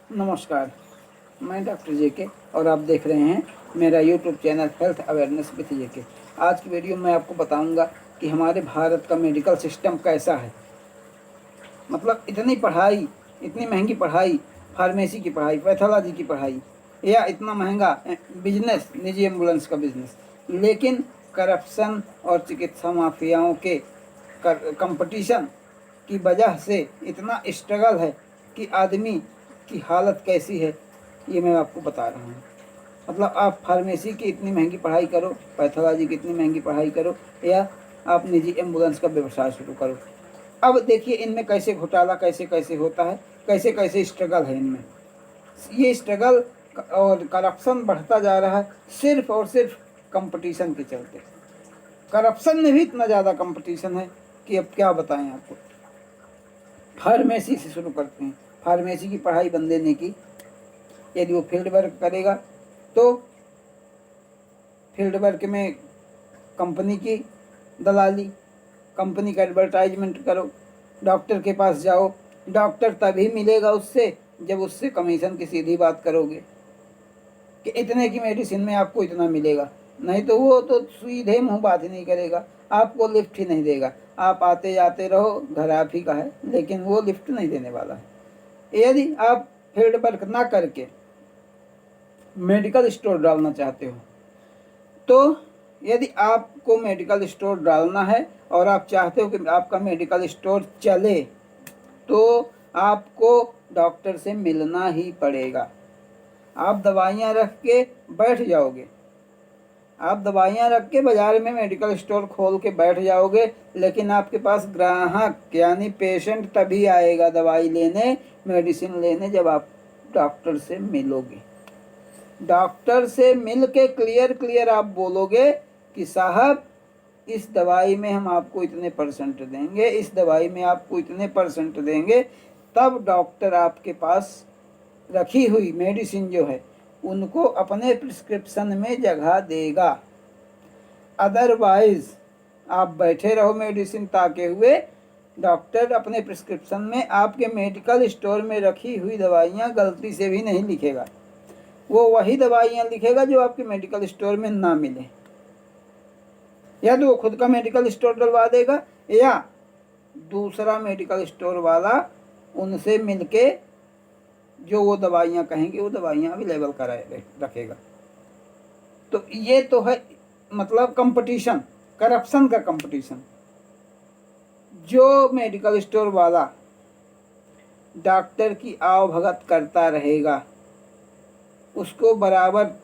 नमस्कार, मैं डॉक्टर जेके और आप देख रहे हैं मेरा YouTube channel health awareness with JK. आज की वीडियो में आपको बताऊंगा कि हमारे भारत का मेडिकल सिस्टम कैसा है। मतलब इतनी पढ़ाई, इतनी महंगी पढ़ाई, फार्मेसी की पढ़ाई, पैथोलॉजी की पढ़ाई, या इतना महंगा बिजनेस, निजी एम्बुलेंस का बिजनेस, लेकिन करप्शन और चिकित्सा माफियाओं के कंपटीशन की वजह से इतना स्ट्रगल है कि आदमी की हालत कैसी है ये मैं आपको बता रहा हूँ। मतलब आप फार्मेसी की इतनी महंगी पढ़ाई करो, पैथोलॉजी की इतनी महंगी पढ़ाई करो, या आप निजी एम्बुलेंस का व्यवसाय शुरू करो। अब देखिए इनमें कैसे घोटाला कैसे कैसे होता है, कैसे कैसे स्ट्रगल है इनमें। ये स्ट्रगल और करप्शन बढ़ता जा रहा है सिर्फ और सिर्फ कंपटीशन के चलते। करप्शन में भी इतना ज़्यादा कंपटीशन है कि अब क्या बताएं आपको। फार्मेसी से शुरू करते हैं। फार्मेसी की पढ़ाई बंदे ने की, यदि वो फील्ड वर्क करेगा तो फील्ड वर्क में कंपनी की दलाली, कंपनी का एडवर्टाइजमेंट करो, डॉक्टर के पास जाओ, डॉक्टर तभी मिलेगा उससे जब उससे कमीशन की सीधी बात करोगे कि इतने की मेडिसिन में आपको इतना मिलेगा, नहीं तो वो तो सीधे मुंह बात ही नहीं करेगा, आपको लिफ्ट ही नहीं देगा। आप आते जाते रहो, घर आप ही का है, लेकिन वो लिफ्ट नहीं देने वाला है। यदि आप फील्ड वर्क ना करके मेडिकल स्टोर डालना चाहते हो, तो यदि आपको मेडिकल स्टोर डालना है और आप चाहते हो कि आपका मेडिकल स्टोर चले, तो आपको डॉक्टर से मिलना ही पड़ेगा। आप दवाइयाँ रख के बैठ जाओगे, आप दवाइयाँ रख के बाज़ार में मेडिकल स्टोर खोल के बैठ जाओगे, लेकिन आपके पास ग्राहक यानी पेशेंट तभी आएगा दवाई लेने, मेडिसिन लेने, जब आप डॉक्टर से मिलोगे। डॉक्टर से मिल के क्लियर आप बोलोगे कि साहब इस दवाई में हम आपको इतने परसेंट देंगे, इस दवाई में आपको इतने परसेंट देंगे, तब डॉक्टर आपके पास रखी हुई मेडिसिन जो है उनको अपने प्रिस्क्रिप्शन में जगह देगा। अदरवाइज आप बैठे रहो मेडिसिन ताके हुए, डॉक्टर अपने प्रिस्क्रिप्शन में आपके मेडिकल स्टोर में रखी हुई दवाइयाँ गलती से भी नहीं लिखेगा। वो वही दवाइयाँ लिखेगा जो आपके मेडिकल स्टोर में ना मिले, या तो वो खुद का मेडिकल स्टोर डलवा देगा, या दूसरा मेडिकल स्टोर वाला उनसे मिलके जो वो दवाइयाँ कहेंगे वो दवाइयाँ अवेलेबल कराए रखेगा। तो ये तो है मतलब कंपटीशन, करप्शन का कंपटीशन। जो मेडिकल स्टोर वाला डॉक्टर की आवभगत करता रहेगा, उसको बराबर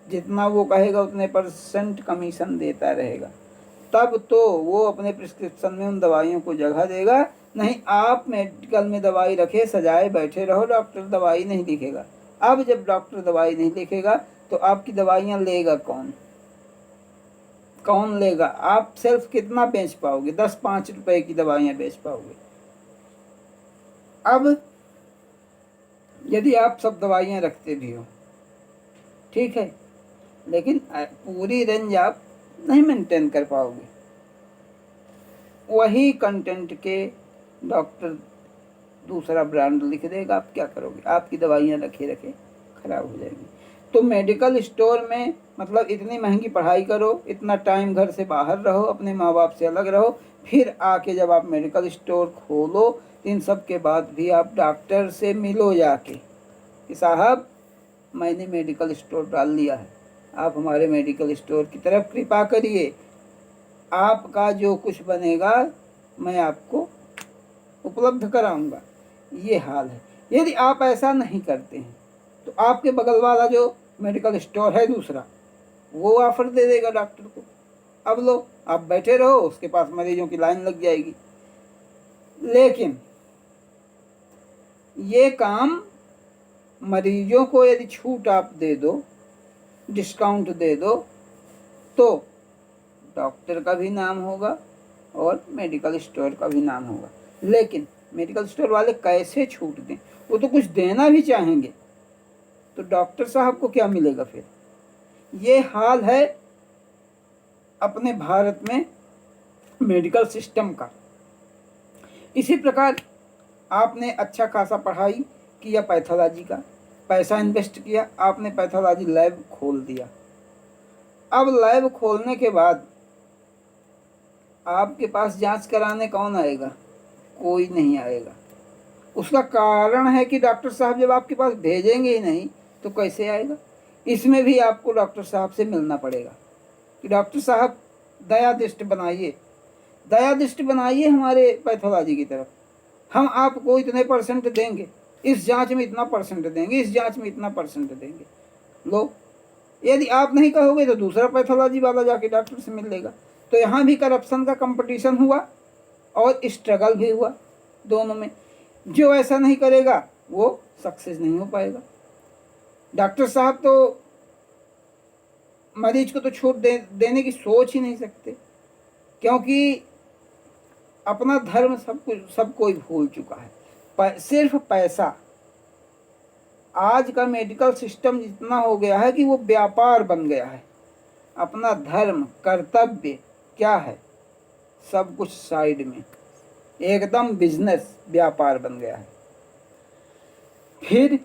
जितना वो कहेगा उतने परसेंट कमीशन देता रहेगा, तब तो वो अपने प्रिस्क्रिप्शन में उन दवाइयों को जगह देगा। नहीं, आप मेडिकल में दवाई रखे सजाए बैठे रहो, डॉक्टर दवाई नहीं लिखेगा। अब जब डॉक्टर दवाई नहीं लिखेगा तो आपकी दवाइयाँ लेगा कौन? कौन लेगा? आप सिर्फ कितना बेच पाओगे? 10-5 रुपए की दवाइयाँ बेच पाओगे। अब यदि आप सब दवाइयाँ रखते भी हो, ठीक है, लेकिन पूरी रेंज आप नहीं मेंटेन कर पाओगे। वही कंटेंट के डॉक्टर दूसरा ब्रांड लिख देगा, आप क्या करोगे? आपकी दवाइयाँ रखे रखे खराब हो जाएंगी। तो मेडिकल स्टोर में मतलब इतनी महंगी पढ़ाई करो, इतना टाइम घर से बाहर रहो, अपने माँ बाप से अलग रहो, फिर आके जब आप मेडिकल स्टोर खोलो, इन सब के बाद भी आप डॉक्टर से मिलो जाके कि साहब मैंने मेडिकल स्टोर डाल लिया है, आप हमारे मेडिकल स्टोर की तरफ कृपा करिए, आपका जो कुछ बनेगा मैं आपको उपलब्ध कराऊंगा। ये हाल है। यदि आप ऐसा नहीं करते हैं तो आपके बगल वाला जो मेडिकल स्टोर है दूसरा, वो ऑफर दे देगा डॉक्टर को, अब लो आप बैठे रहो, उसके पास मरीजों की लाइन लग जाएगी। लेकिन ये काम मरीजों को यदि छूट आप दे दो, डिस्काउंट दे दो, तो डॉक्टर का भी नाम होगा और मेडिकल स्टोर का भी नाम होगा। लेकिन मेडिकल स्टोर वाले कैसे छूट दें? वो तो कुछ देना भी चाहेंगे, तो डॉक्टर साहब को क्या मिलेगा फिर? ये हाल है अपने भारत में मेडिकल सिस्टम का। इसी प्रकार आपने अच्छा खासा पढ़ाई किया पैथोलॉजी का, पैसा इन्वेस्ट किया, आपने पैथोलॉजी लैब खोल दिया। अब लैब खोलने के बाद आपके पास जांच कराने कौन आएगा? कोई नहीं आएगा। उसका कारण है कि डॉक्टर साहब जब आपके पास भेजेंगे ही नहीं तो कैसे आएगा? इसमें भी आपको डॉक्टर साहब से मिलना पड़ेगा कि डॉक्टर साहब दया दृष्टि बनाइए, दया दृष्टि बनाइए हमारे पैथोलॉजी की तरफ, हम आपको इतने परसेंट देंगे, इस जांच में इतना परसेंट देंगे, इस जांच में इतना परसेंट देंगे। लो, यदि आप नहीं कहोगे तो दूसरा पैथोलॉजी वाला जाके डॉक्टर से मिल लेगा। तो यहाँ भी करप्शन का कंपटीशन हुआ और स्ट्रगल भी हुआ दोनों में। जो ऐसा नहीं करेगा वो सक्सेस नहीं हो पाएगा। डॉक्टर साहब तो मरीज को तो छूट देने की सोच ही नहीं सकते, क्योंकि अपना धर्म सब कोई भूल चुका है। सिर्फ पैसा। आज का मेडिकल सिस्टम जितना हो गया है कि वो व्यापार बन गया है। अपना धर्म कर्तव्य क्या है, सब कुछ साइड में, एकदम बिजनेस व्यापार बन गया है। फिर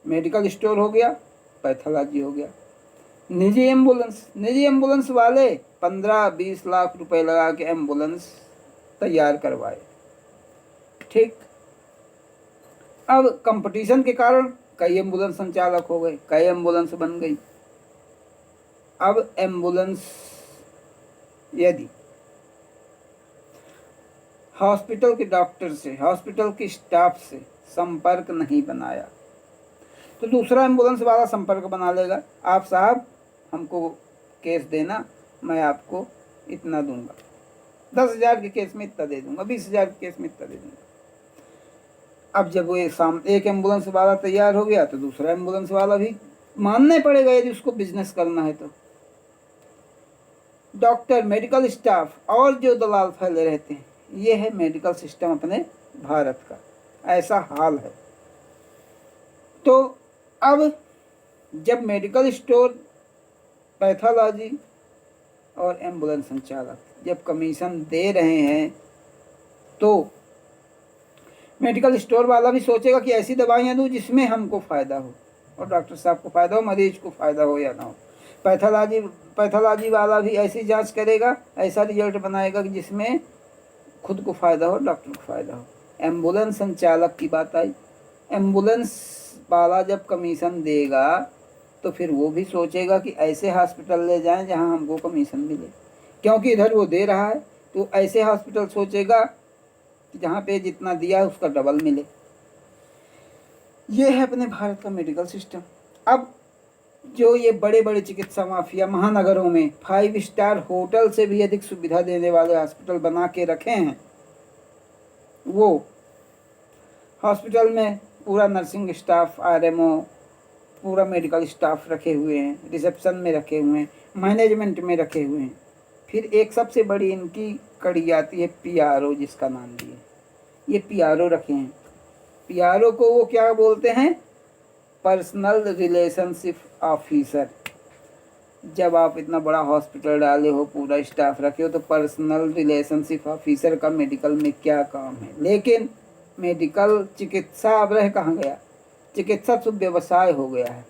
मेडिकल स्टोर हो गया, पैथोलॉजी हो गया। निजी एम्बुलेंस वाले 15-20 लाख रुपए लगा के एम्बुलेंस तैयार करवाए। ठीक, अब कंपटीशन के कारण कई एम्बुलेंस संचालक हो गए, कई एम्बुलेंस बन गई। अब एम्बुलेंस यदि हॉस्पिटल के डॉक्टर से, हॉस्पिटल के स्टाफ से संपर्क नहीं बनाया तो दूसरा एम्बुलेंस वाला संपर्क बना लेगा। आप साहब हमको केस देना, मैं आपको इतना दूंगा, 10,000 के केस में इतना दे दूंगा, 20,000 के केस में इतना दे दूंगा। अब जब वो एक एम्बुलेंस वाला तैयार हो गया तो दूसरा एम्बुलेंस वाला भी मानना पड़ेगा यदि उसको बिजनेस करना है तो। डॉक्टर, मेडिकल स्टाफ और जो दलाल फैले रहते हैं, ये है मेडिकल सिस्टम अपने भारत का, ऐसा हाल है। तो अब जब मेडिकल स्टोर, पैथोलॉजी और एम्बुलेंस संचालक जब कमीशन दे रहे हैं तो मेडिकल स्टोर वाला भी सोचेगा कि ऐसी दवाइयाँ दूँ जिसमें हमको फ़ायदा हो और डॉक्टर साहब को फ़ायदा हो, मरीज को फ़ायदा हो या ना हो। पैथोलॉजी वाला भी ऐसी जांच करेगा, ऐसा रिजल्ट बनाएगा कि जिसमें खुद को फ़ायदा हो, डॉक्टर को फ़ायदा हो। एम्बुलेंस संचालक की बात आई, एम्बुलेंस वाला जब कमीशन देगा तो फिर वो भी सोचेगा कि ऐसे हॉस्पिटल ले जाएं जहां हमको कमीशन मिले, क्योंकि इधर वो दे रहा है तो ऐसे हॉस्पिटल सोचेगा कि जहाँ पे जितना दिया उसका डबल मिले। ये है अपने भारत का मेडिकल सिस्टम। अब जो ये बड़े बड़े चिकित्सा माफिया महानगरों में 5 स्टार होटल से भी अधिक सुविधा देने वाले हॉस्पिटल बना के रखे हैं, वो हॉस्पिटल में पूरा नर्सिंग स्टाफ, आरएमओ, पूरा मेडिकल स्टाफ रखे हुए हैं, रिसेप्शन में रखे हुए हैं, मैनेजमेंट में रखे हुए हैं। फिर एक सबसे बड़ी इनकी कड़ी आती है पीआरओ, जिसका नाम दिए, ये पीआरओ रखे हैं। पीआरओ को वो क्या बोलते हैं? Personal relationship officer. जब आप इतना बड़ा हॉस्पिटल डाले हो, पूरा स्टाफ रखे हो, तो पर्सनल रिलेशनशिप ऑफिसर का मेडिकल में क्या काम है? लेकिन मेडिकल चिकित्सा अब रह कहाँ गया? चिकित्सा तो व्यवसाय हो गया है।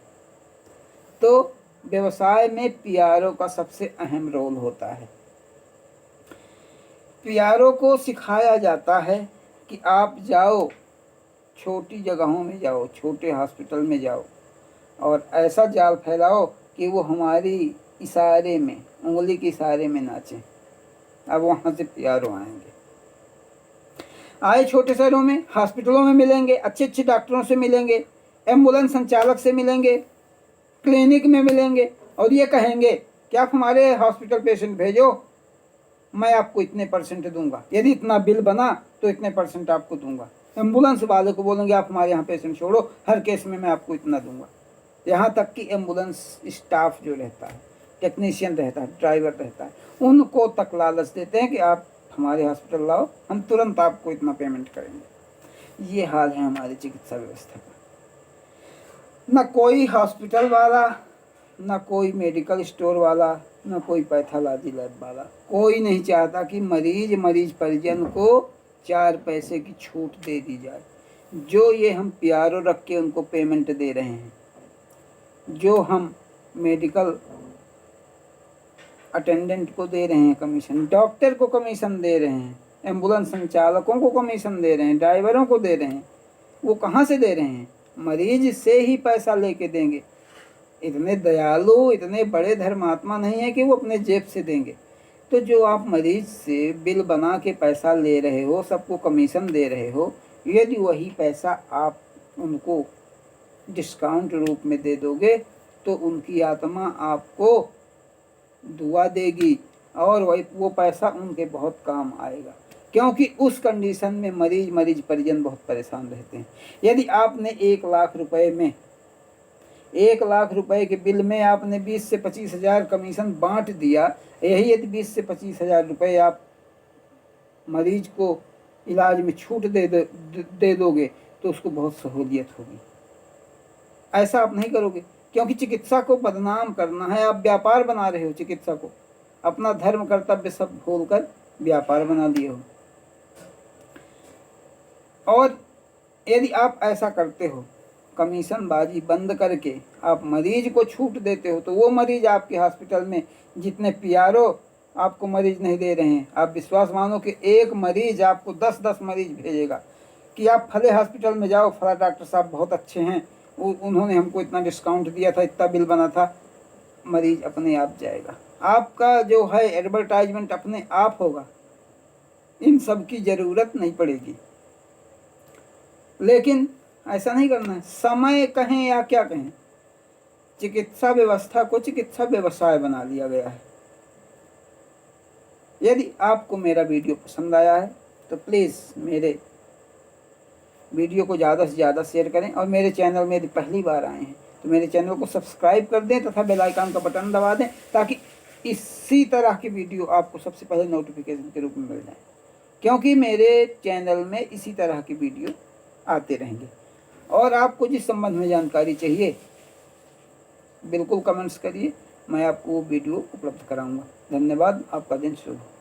तो व्यवसाय में पीआरओ का सबसे अहम रोल होता है। पीआरओ को सिखाया जाता है कि आप जाओ, छोटी जगहों में जाओ, छोटे हॉस्पिटल में जाओ और ऐसा जाल फैलाओ कि वो हमारी इशारे में, उंगली के इशारे में नाचें। अब वहाँ से पीआरओ आएंगे। आए छोटे शहरों में, हॉस्पिटलों में मिलेंगे, अच्छे अच्छे डॉक्टरों से मिलेंगे, एम्बुलेंस संचालक से मिलेंगे, क्लिनिक में मिलेंगे और ये कहेंगे कि आप हमारे हॉस्पिटल पेशेंट भेजो, मैं आपको इतने परसेंट दूंगा, यदि इतना बिल बना तो इतने परसेंट आपको दूंगा। एम्बुलेंस वाले को बोलेंगे आप हमारे यहाँ पेशेंट छोड़ो, हर केस में मैं आपको इतना दूंगा। यहाँ तक कि एम्बुलेंस स्टाफ जो रहता है, टेक्नीशियन रहता है, ड्राइवर रहता है, उनको तक लालच देते हैं कि आप हमारे हॉस्पिटल लाओ, हम तुरंत आपको इतना पेमेंट करेंगे। ये हाल है हमारी चिकित्सा व्यवस्था का। न कोई हॉस्पिटल वाला, न कोई मेडिकल स्टोर वाला, न कोई पैथोलॉजी लैब वाला, कोई नहीं चाहता कि मरीज परिजन को 4 पैसे की छूट दे दी जाए। जो ये हम पीआरओ रख के उनको पेमेंट दे रहे हैं, जो हम मेडिकल अटेंडेंट को दे रहे हैं कमीशन, डॉक्टर को कमीशन दे रहे हैं, एम्बुलेंस संचालकों को कमीशन दे रहे हैं, ड्राइवरों को दे रहे हैं, वो कहाँ से दे रहे हैं? मरीज से ही पैसा लेके देंगे। इतने दयालु, इतने बड़े धर्मात्मा नहीं है कि वो अपने जेब से देंगे। तो जो आप मरीज से बिल बना के पैसा ले रहे हो, सबको कमीशन दे रहे हो, यदि वही पैसा आप उनको डिस्काउंट रूप में दे दोगे तो उनकी आत्मा आपको दुआ देगी और वही वो पैसा उनके बहुत काम आएगा, क्योंकि उस कंडीशन में मरीज परिजन बहुत परेशान रहते हैं। यदि आपने 1,00,000 रुपए में 1,00,000 रुपए के बिल में आपने 20 से 25,000 कमीशन बांट दिया, यही यदि 20 से 25,000 रुपए आप मरीज को इलाज में छूट दे दोगे तो उसको बहुत सहूलियत होगी। ऐसा आप नहीं करोगे, क्योंकि चिकित्सा को बदनाम करना है। आप व्यापार बना रहे हो चिकित्सा को, अपना धर्म कर्तव्य सब भूलकर व्यापार बना दिए हो। और यदि आप ऐसा करते हो, कमीशन बाजी बंद करके आप मरीज को छूट देते हो, तो वो मरीज आपके हॉस्पिटल में जितने पीआरओ आपको मरीज नहीं दे रहे हैं, आप विश्वास मानो कि एक मरीज आपको 10-10 मरीज भेजेगा कि आप फले हॉस्पिटल में जाओ, फला डॉक्टर साहब बहुत अच्छे हैं, उन्होंने हमको इतना डिस्काउंट दिया था, इतना बिल बना था। मरीज अपने आप जाएगा, आपका जो है एडवर्टाइजमेंट अपने आप होगा, इन सब की ज़रूरत नहीं पड़ेगी। लेकिन ऐसा नहीं करना है। समय कहें या क्या कहें, चिकित्सा व्यवस्था को चिकित्सा व्यवसाय बना लिया गया है। यदि आपको मेरा वीडियो पसंद आया है तो प्लीज़ मेरे वीडियो को ज़्यादा से ज़्यादा शेयर करें, और मेरे चैनल में यदि पहली बार आए हैं तो मेरे चैनल को सब्सक्राइब कर दें तथा बेल आइकन का बटन दबा दें, ताकि इसी तरह की वीडियो आपको सबसे पहले नोटिफिकेशन के रूप में मिल जाए, क्योंकि मेरे चैनल में इसी तरह की वीडियो आते रहेंगे। और आपको जिस संबंध में जानकारी चाहिए बिल्कुल कमेंट्स करिए, मैं आपको वो वीडियो उपलब्ध कराऊंगा। धन्यवाद, आपका दिन शुभ हो।